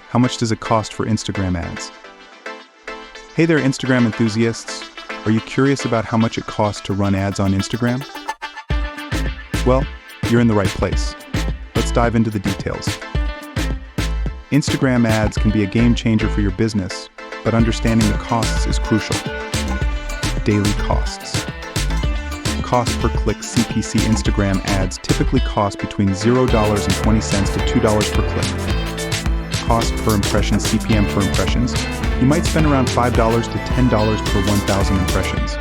How much does it cost for Instagram ads? Hey there, Instagram enthusiasts. Are you curious about how much it costs to run ads on Instagram? Well, you're in the right place. Let's dive into the details. Instagram ads can be a game changer for your business, but understanding the costs is crucial. Daily costs. Cost per click CPC Instagram ads typically cost between $0.20 to $2 per click. Cost per impression CPM per impressions. You might spend around $5 to $10 per 1,000 impressions.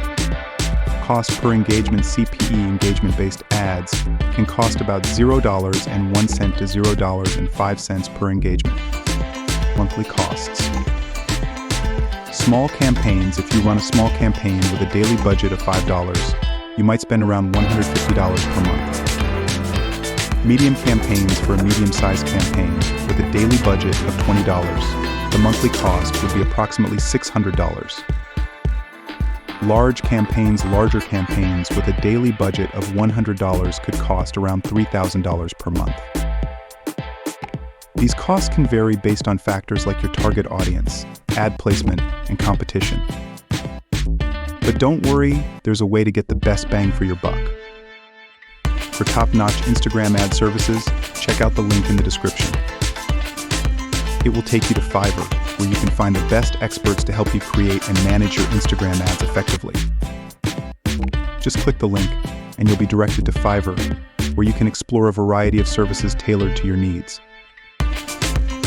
Cost per engagement CPE engagement-based ads can cost about $0.01 to $0.05 per engagement. Monthly costs. Small campaigns. If you run a small campaign with a daily budget of $5, you might spend around $150 per month. Medium campaigns. For a medium-sized campaign with a daily budget of $20, the monthly cost would be approximately $600. Large campaigns. Larger campaigns with a daily budget of $100 could cost around $3,000 per month. These costs can vary based on factors like your target audience, ad placement, and competition. But don't worry, there's a way to get the best bang for your buck. For top-notch Instagram ad services, check out the link in the description. It will take you to Fiverr, where you can find the best experts to help you create and manage your Instagram ads effectively. Just click the link, and you'll be directed to Fiverr, where you can explore a variety of services tailored to your needs.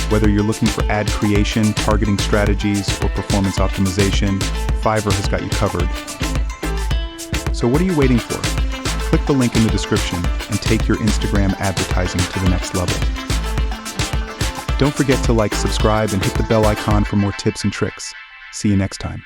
Whether you're looking for ad creation, targeting strategies, or performance optimization, Fiverr has got you covered. So what are you waiting for? Click the link in the description and take your Instagram advertising to the next level. Don't forget to like, subscribe, and hit the bell icon for more tips and tricks. See you next time.